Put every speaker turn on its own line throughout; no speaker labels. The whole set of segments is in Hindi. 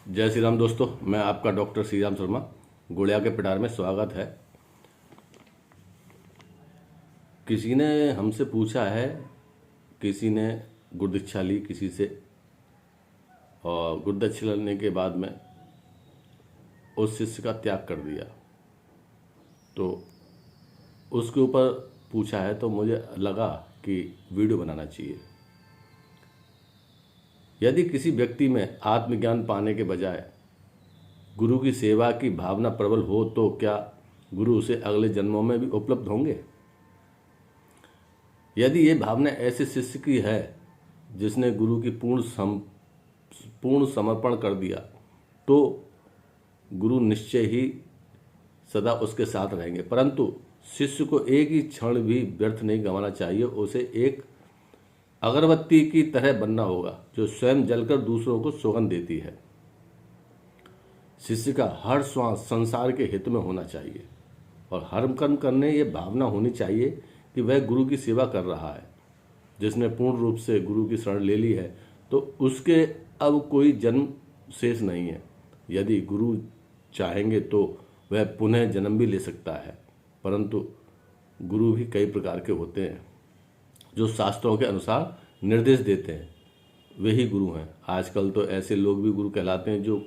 जय श्री राम दोस्तों, मैं आपका डॉक्टर श्री राम शर्मा गुड़िया के पिटार में स्वागत है। किसी ने हमसे पूछा है, किसी ने गुरुदीक्षा ली किसी से, और गुरुदीक्षा लेने के बाद में उस शिष्य का त्याग कर दिया। तो उसके ऊपर पूछा है तो मुझे लगा कि वीडियो बनाना चाहिए। यदि किसी व्यक्ति में आत्मज्ञान पाने के बजाय गुरु की सेवा की भावना प्रबल हो तो क्या गुरु उसे अगले जन्मों में भी उपलब्ध होंगे? यदि ये भावना ऐसे शिष्य की है जिसने गुरु की पूर्ण समर्पण कर दिया तो गुरु निश्चय ही सदा उसके साथ रहेंगे। परंतु शिष्य को एक ही क्षण भी व्यर्थ नहीं गंवाना चाहिए। उसे एक अगरबत्ती की तरह बनना होगा जो स्वयं जलकर दूसरों को सुगंध देती है। शिष्य का हर श्वास संसार के हित में होना चाहिए और हर कर्म करने ये भावना होनी चाहिए कि वह गुरु की सेवा कर रहा है। जिसने पूर्ण रूप से गुरु की शरण ले ली है तो उसके अब कोई जन्म शेष नहीं है। यदि गुरु चाहेंगे तो वह पुनः जन्म भी ले सकता है, परंतु गुरु भी कई प्रकार के होते हैं जो शास्त्रों के अनुसार निर्देश देते हैं, वे ही गुरु हैं। आजकल तो ऐसे लोग भी गुरु कहलाते हैं जो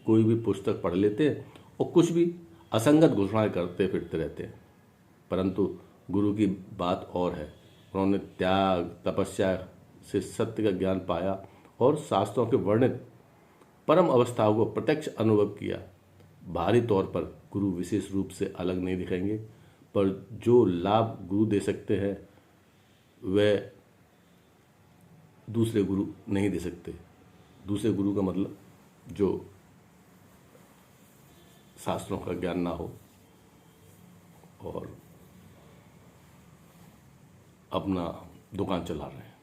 कोई भी पुस्तक पढ़ लेते हैं और कुछ भी असंगत घोषणाएं करते फिरते रहते हैं, परंतु गुरु की बात और है। उन्होंने त्याग तपस्या से सत्य का ज्ञान पाया और शास्त्रों के वर्णित परम अवस्थाओं को प्रत्यक्ष अनुभव किया। बाहरी तौर पर गुरु विशेष रूप से अलग नहीं दिखेंगे, पर जो लाभ गुरु दे सकते हैं वह दूसरे गुरु नहीं दे सकते। दूसरे गुरु का मतलब जो शास्त्रों का ज्ञान ना हो और अपना दुकान चला रहे हैं,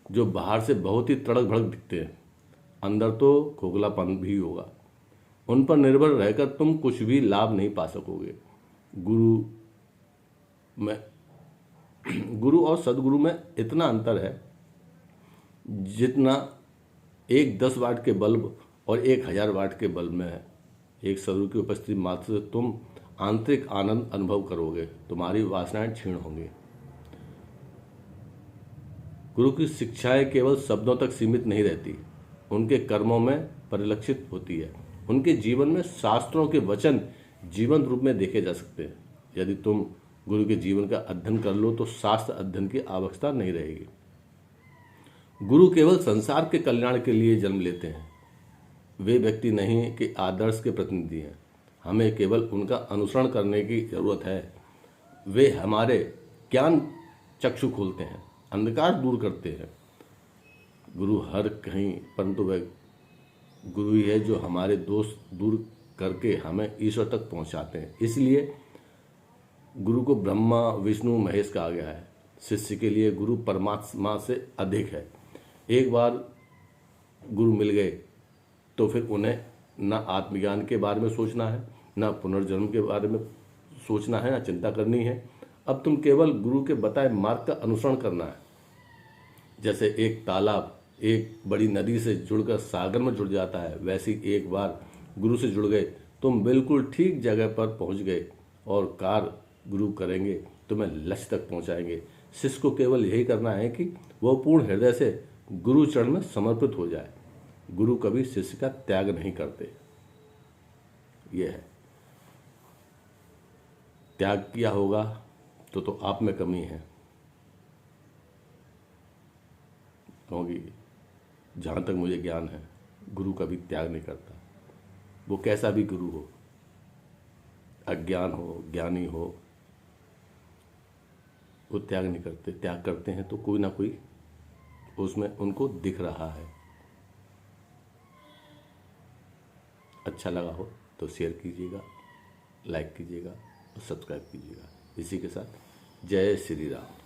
जो बाहर से बहुत ही तड़क भड़क दिखते हैं, अंदर तो खोखलापन भी होगा। उन पर निर्भर रहकर तुम कुछ भी लाभ नहीं पा सकोगे। गुरु और सदगुरु में इतना अंतर है जितना एक 10 वाट के बल्ब और 1000 वाट के बल्ब में है। एक सदगुरु की उपस्थिति मात्र से तुम आंतरिक आनंद अनुभव करोगे, तुम्हारी वासनाएं क्षीण होंगी। गुरु की शिक्षाएं केवल शब्दों तक सीमित नहीं रहती, उनके कर्मों में परिलक्षित होती है। उनके जीवन में शास्त्रों के वचन जीवंत रूप में देखे जा सकते हैं। यदि तुम गुरु के जीवन का अध्ययन कर लो तो शास्त्र अध्ययन की आवश्यकता नहीं रहेगी। गुरु केवल संसार के कल्याण के लिए जन्म लेते हैं। वे व्यक्ति नहीं कि आदर्श के प्रतिनिधि हैं। हमें केवल उनका अनुसरण करने की जरूरत है। वे हमारे ज्ञान चक्षु खोलते हैं, अंधकार दूर करते हैं। गुरु हर कहीं, परंतु वह गुरु ही है जो हमारे दोष दूर करके हमें ईश्वर तक पहुंचाते हैं। इसलिए गुरु को ब्रह्मा विष्णु महेश कहा गया है। शिष्य के लिए गुरु परमात्मा से अधिक है। एक बार गुरु मिल गए तो फिर उन्हें न आत्मज्ञान के बारे में सोचना है, न पुनर्जन्म के बारे में सोचना है, न चिंता करनी है। अब तुम केवल गुरु के बताए मार्ग का अनुसरण करना है। जैसे एक तालाब एक बड़ी नदी से जुड़कर सागर में जुड़ जाता है, वैसे एक बार गुरु से जुड़ गए तुम बिल्कुल ठीक जगह पर पहुंच गए और कार गुरु करेंगे, तुम्हें लक्ष्य तक पहुंचाएंगे। शिष्य को केवल यही करना है कि वह पूर्ण हृदय से गुरु चरण में समर्पित हो जाए। गुरु कभी शिष्य का त्याग नहीं करते। यह है, त्याग किया होगा तो आप में कमी है, क्योंकि जहाँ तक मुझे ज्ञान है गुरु कभी त्याग नहीं करता। वो कैसा भी गुरु हो, अज्ञान हो ज्ञानी हो, वो त्याग नहीं करते। त्याग करते हैं तो कोई ना कोई उसमें उनको दिख रहा है। अच्छा लगा हो तो शेयर कीजिएगा, लाइक कीजिएगा और सब्सक्राइब कीजिएगा। इसी के साथ जय श्री राम।